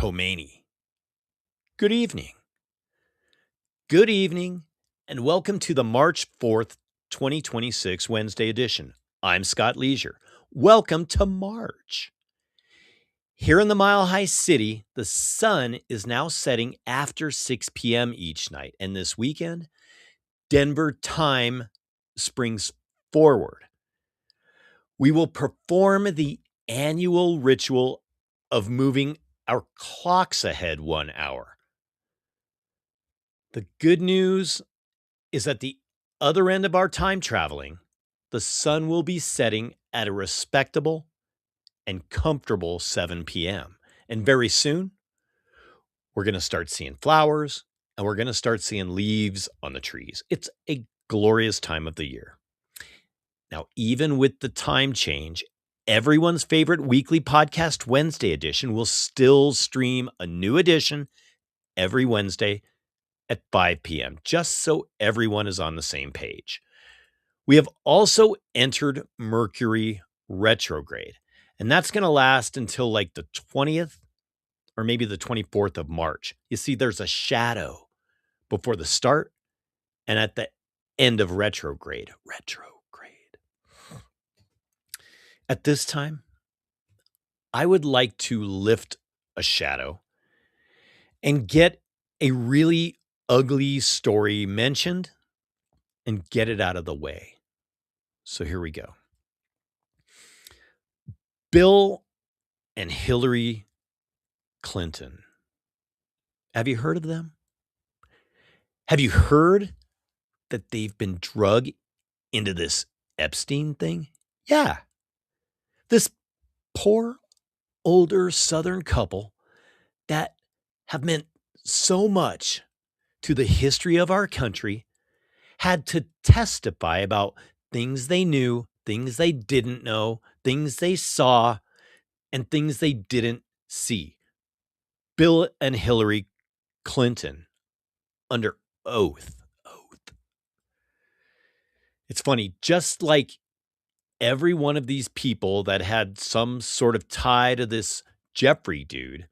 Tomani. Good evening. Good evening, and welcome to the March 4th, 2026 Wednesday edition. I'm Scott Leisure. Welcome to March. Here in the Mile High City, the sun is now setting after 6 p.m. each night, and this weekend, Denver time springs forward. We will perform the annual ritual of moving our clocks ahead 1 hour. The good news is at the other end of our time traveling, the sun will be setting at a respectable and comfortable 7 p.m. And very soon, we're going to start seeing flowers and we're going to start seeing leaves on the trees. It's a glorious time of the year. Now, even with the time change, everyone's favorite weekly podcast Wednesday edition will still stream a new edition every Wednesday at 5 p.m., just so everyone is on the same page. We have also entered Mercury retrograde, and that's going to last until like the 20th or maybe the 24th of March. You see, there's a shadow before the start and at the end of retrograde. At this time, I would like to lift a shadow and get a really ugly story mentioned and get it out of the way. So here we go. Bill and Hillary Clinton. Have you heard of them? Have you heard that they've been drugged into this Epstein thing? Yeah. This poor older Southern couple that have meant so much to the history of our country had to testify about things they knew, things they didn't know, things they saw, and things they didn't see. Bill and Hillary Clinton under oath. It's funny, just like every one of these people that had some sort of tie to this Jeffrey dude,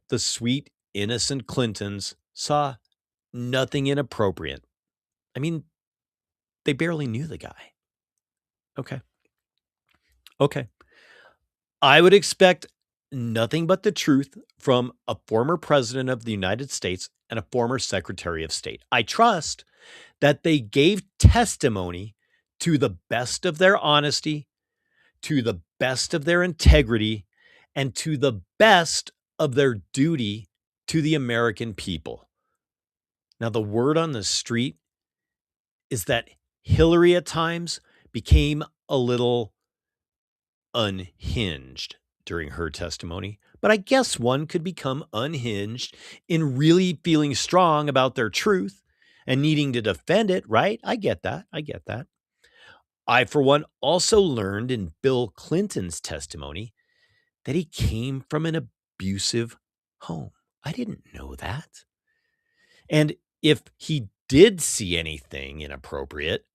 the sweet, innocent Clintons saw nothing inappropriate. I mean, they barely knew the guy. Okay. I would expect nothing but the truth from a former president of the United States and a former secretary of state. I trust that they gave testimony to the best of their honesty, to the best of their integrity, and to the best of their duty to the American people. Now, the word on the street is that Hillary at times became a little unhinged during her testimony, but I guess one could become unhinged in really feeling strong about their truth and needing to defend it, right? I get that. I, for one, also learned in Bill Clinton's testimony that he came from an abusive home. I didn't know that. And if he did see anything inappropriate,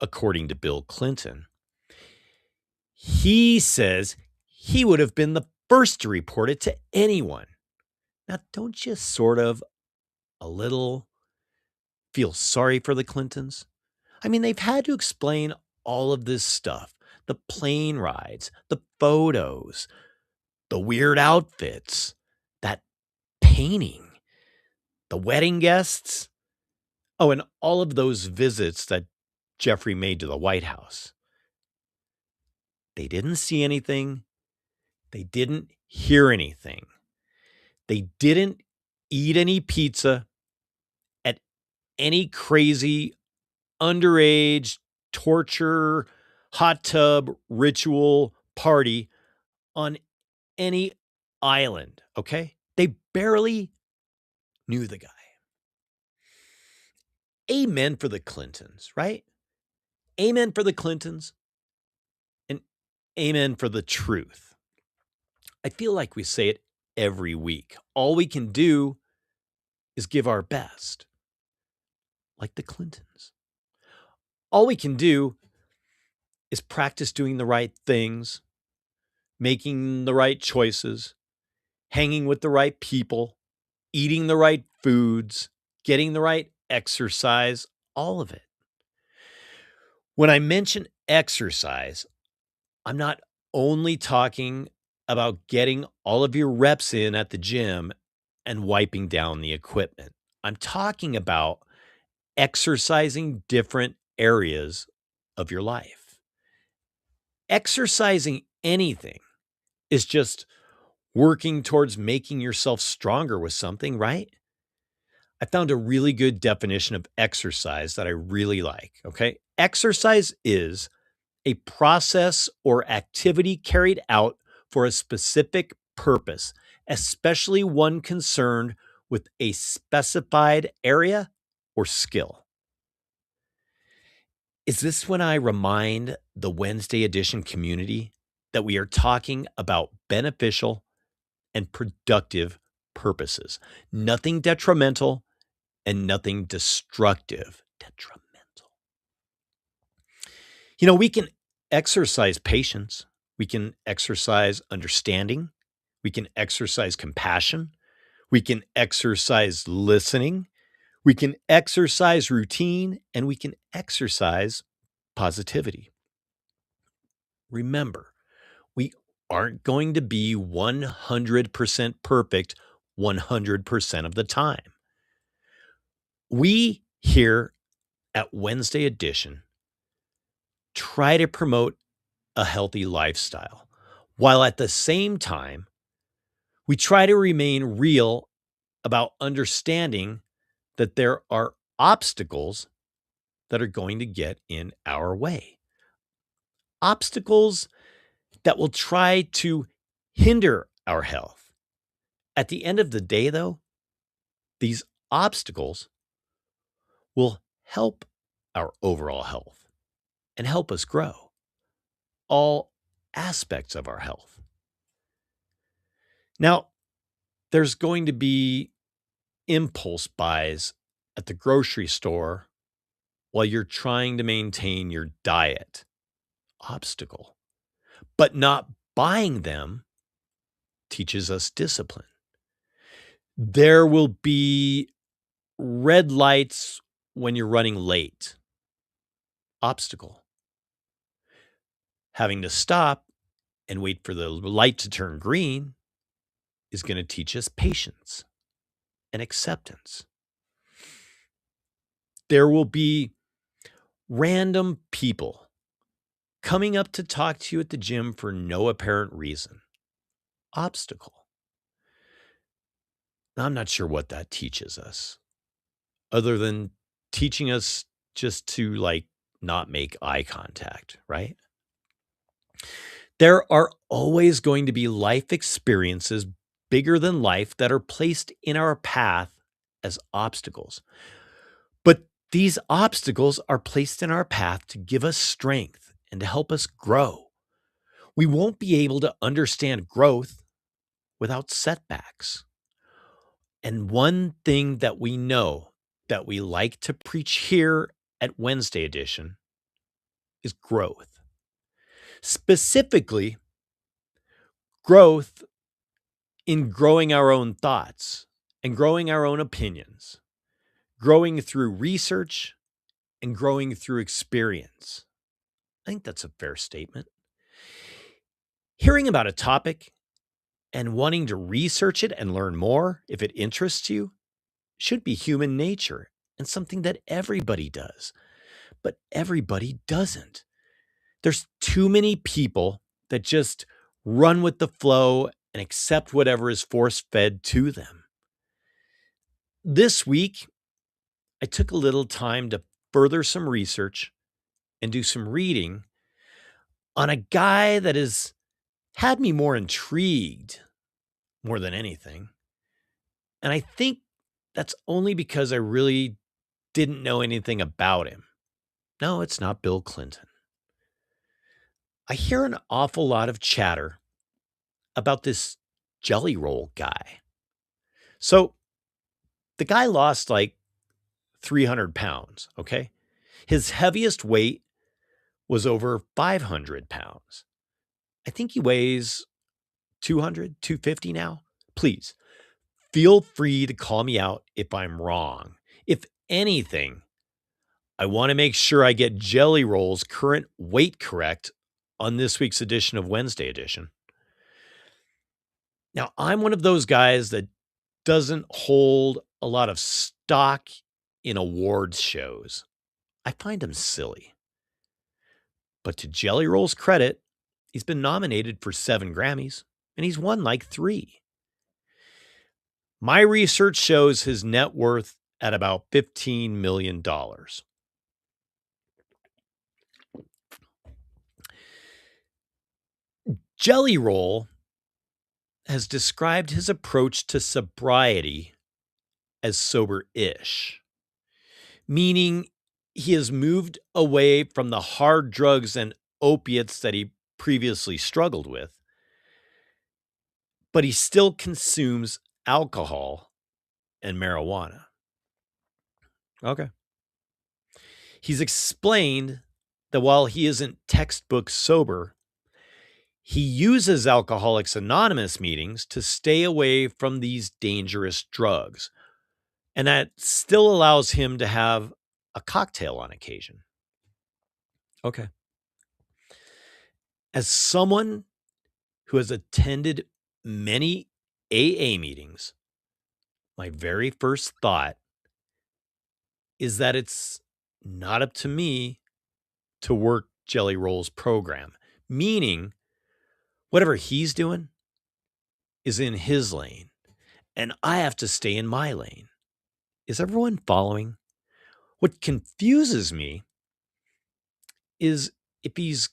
according to Bill Clinton, he says he would have been the first to report it to anyone. Now, don't you sort of a little feel sorry for the Clintons? I mean, they've had to explain all of this stuff, the plane rides, the photos, the weird outfits, that painting, the wedding guests. Oh, and all of those visits that Jeffrey made to the White House. They didn't see anything. They didn't hear anything. They didn't eat any pizza at any crazy underage torture hot tub ritual party on any island, okay? They barely knew the guy. Amen for the Clintons, right? Amen for the Clintons and amen for the truth. I feel like we say it every week. All we can do is give our best, like the Clintons. All we can do is practice doing the right things, making the right choices, hanging with the right people, eating the right foods, getting the right exercise, all of it. When I mention exercise, I'm not only talking about getting all of your reps in at the gym and wiping down the equipment. I'm talking about exercising different areas of your life. Exercising anything is just working towards making yourself stronger with something, right? I found a really good definition of exercise that I really like. Okay. Exercise is a process or activity carried out for a specific purpose, especially one concerned with a specified area or skill. Is this when I remind the Wednesday edition community that we are talking about beneficial and productive purposes? Nothing detrimental and nothing destructive. Detrimental. We can exercise patience, we can exercise understanding, we can exercise compassion, we can exercise listening, we can exercise routine, and we can exercise positivity. Remember, we aren't going to be 100% perfect 100% of the time. We here at Wednesday Edition try to promote a healthy lifestyle, while at the same time, we try to remain real about understanding that there are obstacles that are going to get in our way. Obstacles that will try to hinder our health. At the end of the day, though, these obstacles will help our overall health and help us grow all aspects of our health. Now, there's going to be impulse buys at the grocery store while you're trying to maintain your diet. Obstacle. But not buying them teaches us discipline. There will be red lights when you're running late. Obstacle. Having to stop and wait for the light to turn green is going to teach us patience and acceptance. There will be random people coming up to talk to you at the gym for no apparent reason. Obstacle. Now, I'm not sure what that teaches us, other than teaching us just to not make eye contact, right? There are always going to be life experiences bigger than life that are placed in our path as obstacles. But these obstacles are placed in our path to give us strength and to help us grow. We won't be able to understand growth without setbacks. And one thing that we know that we like to preach here at Wednesday Edition is growth. Specifically, growth in growing our own thoughts and growing our own opinions, growing through research and growing through experience. I think that's a fair statement. Hearing about a topic and wanting to research it and learn more if it interests you should be human nature and something that everybody does. But everybody doesn't. There's too many people that just run with the flow and accept whatever is force fed to them. This week, I took a little time to further some research and do some reading on a guy that has had me more intrigued more than anything. And I think that's only because I really didn't know anything about him. No, it's not Bill Clinton. I hear an awful lot of chatter about this jelly roll guy. So the guy lost 300 pounds, okay? His heaviest weight was over 500 pounds. I think he weighs 200, 250 now, please feel free to call me out if I'm wrong. If anything, I want to make sure I get Jelly Roll's current weight correct on this week's edition of Wednesday Edition. Now, I'm one of those guys that doesn't hold a lot of stock in awards shows. I find them silly. But to Jelly Roll's credit, he's been nominated for 7 Grammys, and he's won like 3. My research shows his net worth at about $15 million. Jelly Roll has described his approach to sobriety as sober-ish, meaning he has moved away from the hard drugs and opiates that he previously struggled with, but he still consumes alcohol and marijuana. Okay. He's explained that while he isn't textbook sober, he uses Alcoholics Anonymous meetings to stay away from these dangerous drugs. And that still allows him to have a cocktail on occasion. Okay. As someone who has attended many AA meetings, my very first thought is that it's not up to me to work Jelly Roll's program, meaning whatever he's doing is in his lane, and I have to stay in my lane. Is everyone following? What confuses me is if he's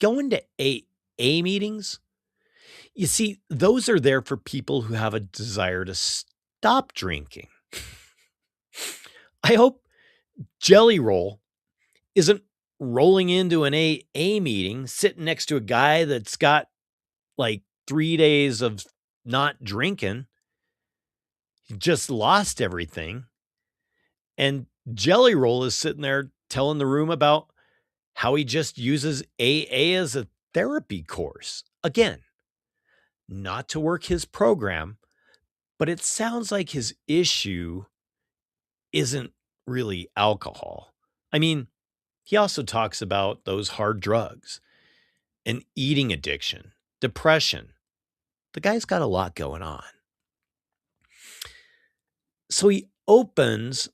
going to AA meetings, you see, those are there for people who have a desire to stop drinking. I hope Jelly Roll isn't rolling into an AA meeting, sitting next to a guy that's got like 3 days of not drinking. He just lost everything. And Jelly Roll is sitting there telling the room about how he just uses AA as a therapy course. Again, not to work his program, but it sounds like his issue isn't really alcohol. I mean, he also talks about those hard drugs, an eating addiction, depression. The guy's got a lot going on. So he opens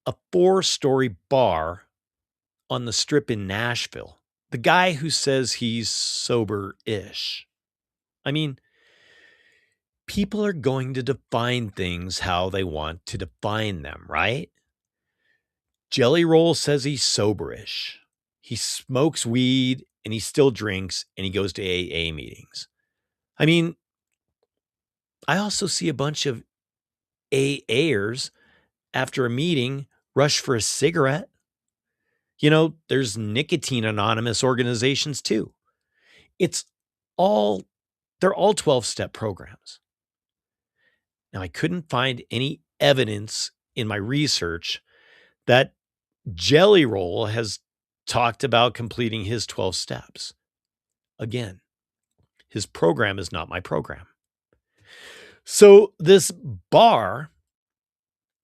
a 4-story bar on the Strip in Nashville. The guy who says he's sober-ish. I mean, people are going to define things how they want to define them, right? Jelly Roll says he's soberish. He smokes weed and he still drinks and he goes to AA meetings. I mean, I also see a bunch of AAers after a meeting rush for a cigarette. You know, there's nicotine anonymous organizations too. It's all, they're all 12-step programs. Now, I couldn't find any evidence in my research that Jelly Roll has talked about completing his 12 steps. Again, his program is not my program. So this bar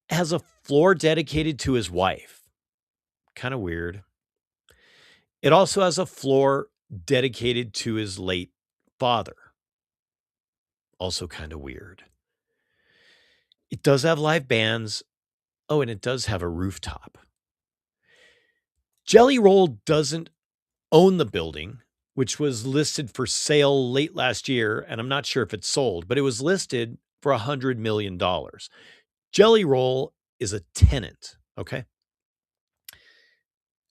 has a floor dedicated to his wife. Kind of weird. It also has a floor dedicated to his late father. Also kind of weird. It does have live bands. Oh, and it does have a rooftop. Jelly Roll doesn't own the building, which was listed for sale late last year, and I'm not sure if it's sold, but it was listed for $100 million. Jelly Roll is a tenant, okay?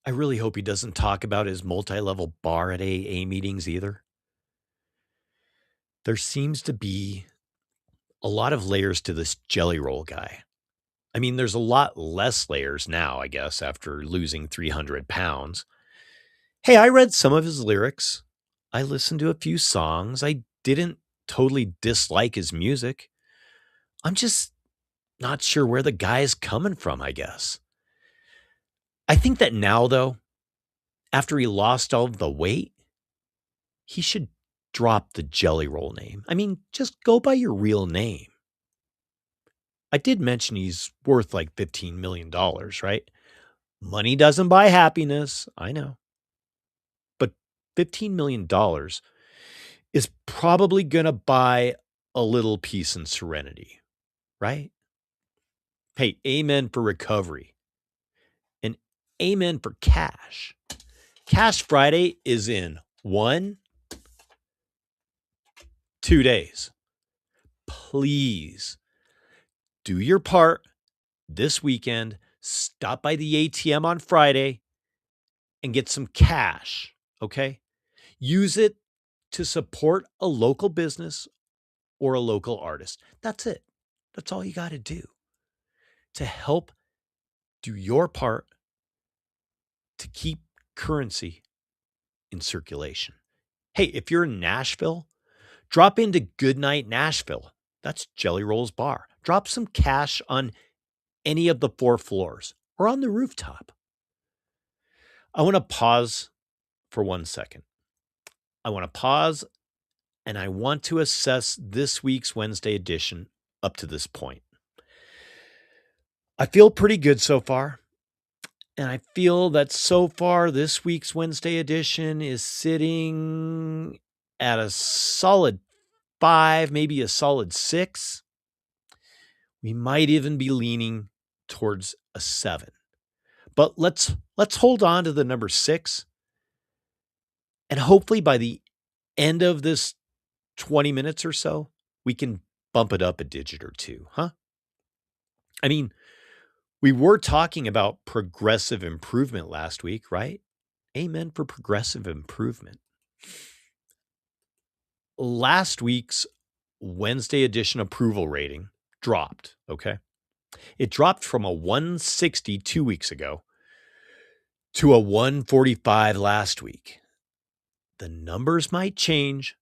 I really hope he doesn't talk about his multi-level bar at AA meetings either. There seems to be a lot of layers to this Jelly Roll guy. I mean, there's a lot less layers now, I guess, after losing 300 pounds. Hey, I read some of his lyrics. I listened to a few songs. I didn't totally dislike his music. I'm just not sure where the guy's coming from, I guess. I think that now, though, after he lost all of the weight, he should drop the Jelly Roll name. I mean, just go by your real name. I did mention he's worth like $15 million, right? Money doesn't buy happiness. I know. But $15 million is probably going to buy a little peace and serenity, right? Hey, amen for recovery and amen for cash. Cash Friday is in 2 days. Please do your part this weekend. Stop by the ATM on Friday and get some cash, okay? Use it to support a local business or a local artist. That's it. That's all you got to do to help do your part to keep currency in circulation. Hey, if you're in Nashville, drop into Goodnight Nashville. That's Jelly Roll's bar. Drop some cash on any of the 4 floors or on the rooftop. I want to pause for 1 second. I want to pause and I want to assess this week's Wednesday edition up to this point. I feel pretty good so far. And I feel that so far this week's Wednesday edition is sitting at a solid 5, maybe a solid 6. We might even be leaning towards a 7. But let's hold on to the number 6. And hopefully by the end of this 20 minutes or so, we can bump it up a digit or 2, huh? I mean, we were talking about progressive improvement last week, right? Amen for progressive improvement. Last week's Wednesday edition approval rating dropped, okay? It dropped from a 160 2 weeks ago to a 145 last week. The numbers might change,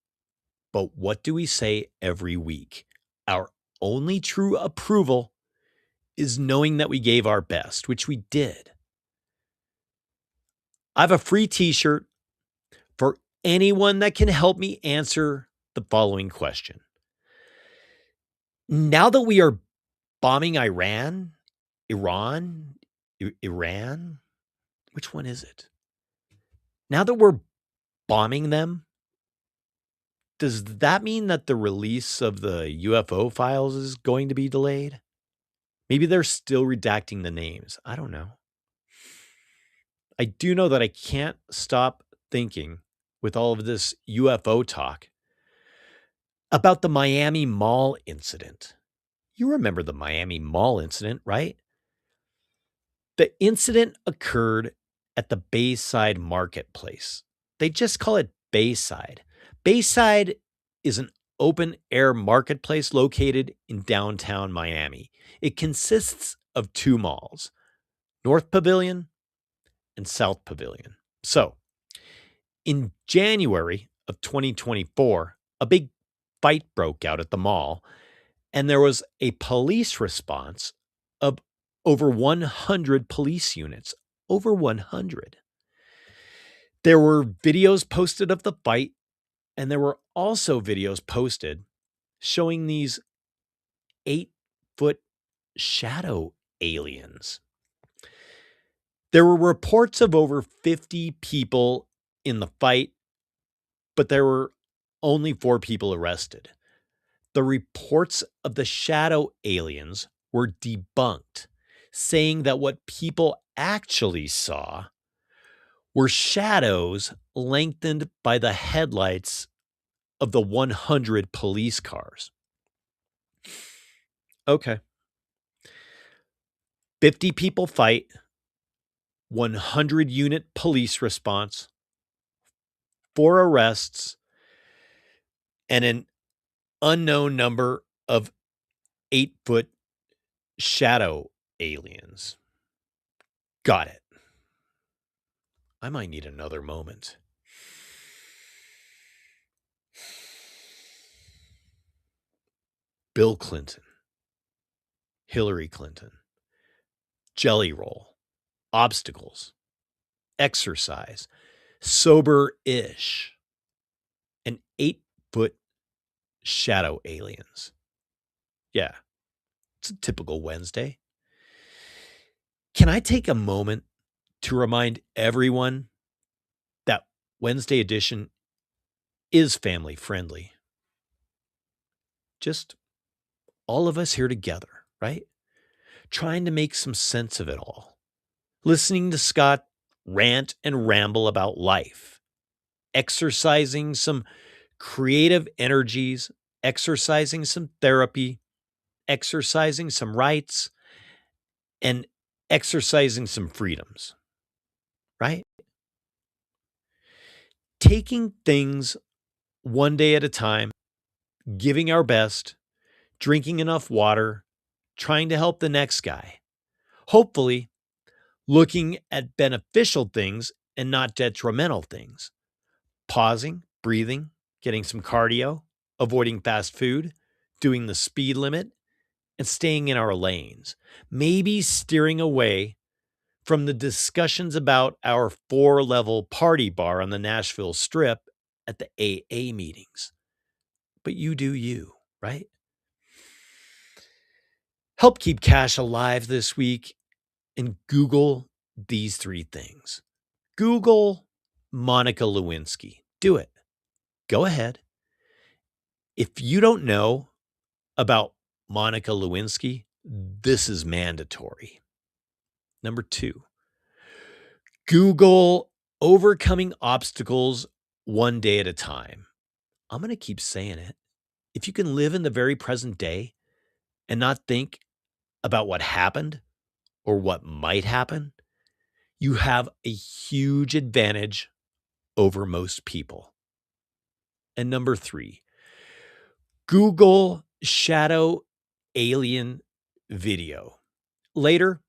but what do we say every week? Our only true approval is knowing that we gave our best, which we did. I have a free t-shirt for anyone that can help me answer the following question. Now that we are bombing Iran, which one is it? Now that we're bombing them, does that mean that the release of the UFO files is going to be delayed? Maybe they're still redacting the names. I don't know. I do know that I can't stop thinking with all of this UFO talk about the Miami Mall incident. You remember the Miami Mall incident, right? The incident occurred at the Bayside Marketplace. They just call it Bayside. Bayside is an open air marketplace located in downtown Miami. It consists of 2 malls, North Pavilion and South Pavilion. So, in January of 2024, a big fight broke out at the mall, and there was a police response of over 100 police units. Over 100. There were videos posted of the fight, and there were also videos posted showing these 8-foot shadow aliens. There were reports of over 50 people in the fight, but there were only 4 people arrested. The reports of the shadow aliens were debunked, saying that what people actually saw were shadows lengthened by the headlights of the 100 police cars. Okay. 50 people fight, 100 unit police response, 4 arrests, and an unknown number of 8-foot shadow aliens. Got it. I might need another moment. Bill Clinton, Hillary Clinton, Jelly Roll, obstacles, exercise, sober-ish, and 8-foot shadow aliens. Yeah, it's a typical Wednesday. Can I take a moment to remind everyone that Wednesday edition is family friendly? Just all of us here together, right? Trying to make some sense of it all. Listening to Scott rant and ramble about life, exercising some creative energies, exercising some therapy, exercising some rights, and exercising some freedoms, right? Taking things one day at a time, giving our best, drinking enough water, trying to help the next guy. Hopefully, looking at beneficial things and not detrimental things. Pausing, breathing, getting some cardio, avoiding fast food, doing the speed limit, and staying in our lanes. Maybe steering away from the discussions about our 4-level party bar on the Nashville Strip at the AA meetings. But you do you, right? Help keep cash alive this week and Google these 3 things. Google Monica Lewinsky. Do it. Go ahead. If you don't know about Monica Lewinsky, this is mandatory. Number 2, Google overcoming obstacles one day at a time. I'm going to keep saying it. If you can live in the very present day and not think about what happened or what might happen, you have a huge advantage over most people. And number 3, Google shadow alien video. Later,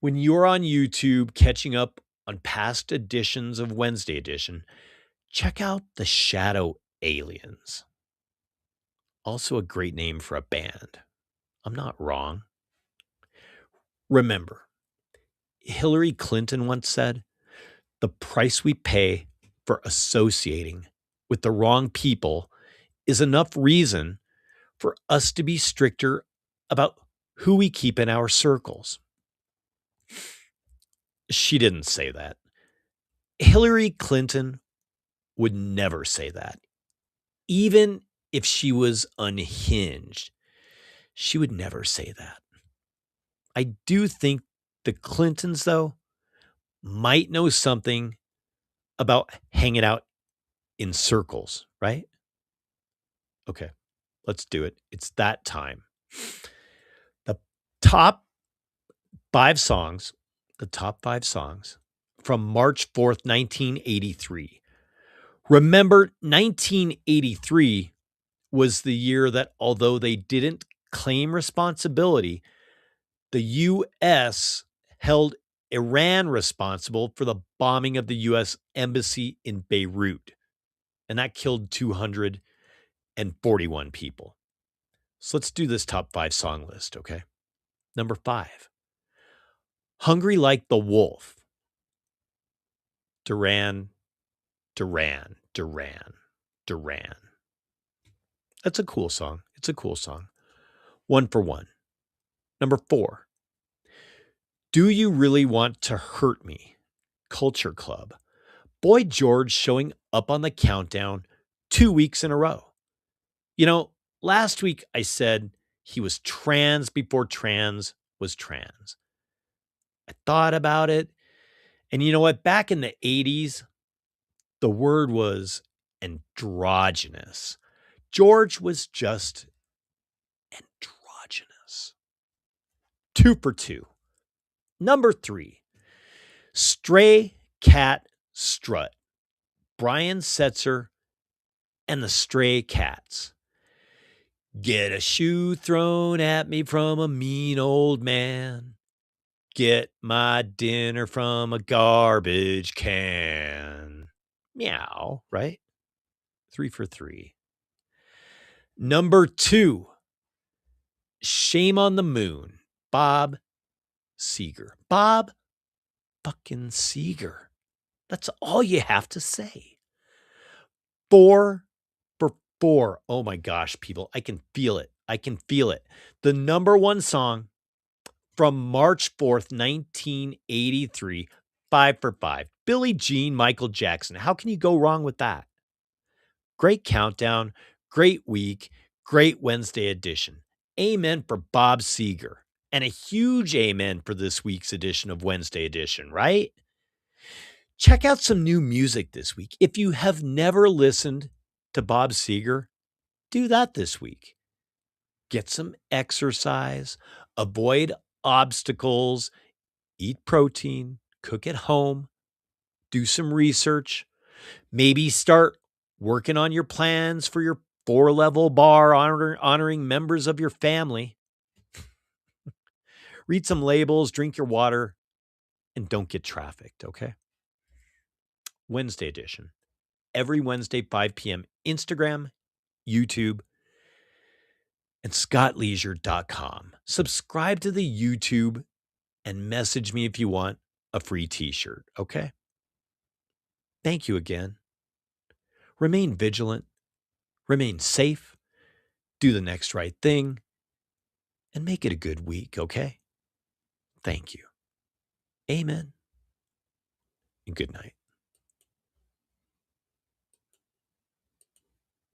when you're on YouTube catching up on past editions of Wednesday Edition, check out the Shadow Aliens. Also a great name for a band. I'm not wrong. Remember, Hillary Clinton once said, "The price we pay for associating with the wrong people is enough reason for us to be stricter about who we keep in our circles." She didn't say that. Hillary Clinton would never say that. Even if she was unhinged, she would never say that. I do think the Clintons, though, might know something about hanging out in circles, right? Okay, let's do it. It's that time. The top 5 songs, the top 5 songs from March 4th, 1983. Remember, 1983 was the year that, although they didn't claim responsibility, the U.S. held Iran responsible for the bombing of the U.S. embassy in Beirut, and that killed 241 people. So let's do this top 5 song list, okay? Number 5, Hungry Like the Wolf. Duran, Duran, Duran, Duran. That's a cool song. It's a cool song. One for One. Number 4, Do You Really Want to Hurt Me? Culture Club. Boy George showing up on the countdown 2 weeks in a row. You know, last week I said he was trans before trans was trans. I thought about it. And you know what? Back in the 80s, the word was androgynous. George was just androgynous. 2 for 2. Number 3, Stray Cat Strut. Brian Setzer and the Stray Cats. Get a shoe thrown at me from a mean old man. Get my dinner from a garbage can. Meow, right? 3 for 3. Number 2, Shame on the Moon. Bob Seger. Bob fucking Seger. That's all you have to say. 4 4. Oh my gosh, people, I can feel it. I can feel it. The number one song from March 4th, 1983, 5 for 5. Billie Jean, Michael Jackson. How can you go wrong with that? Great countdown, great week, great Wednesday edition. Amen for Bob Seger. And a huge amen for this week's edition of Wednesday edition, right? Check out some new music this week. If you have never listened to Bob Seger, do that this week. Get some exercise, avoid obstacles, eat protein, cook at home, do some research, maybe start working on your plans for your 4-level bar honoring members of your family. Read some labels, drink your water, and don't get trafficked, okay? Wednesday edition. Every Wednesday, 5 p.m., Instagram, YouTube, and scottleisure.com. Subscribe to the YouTube and message me if you want a free t-shirt, okay? Thank you again. Remain vigilant, remain safe, do the next right thing, and make it a good week, okay? Thank you. Amen and good night.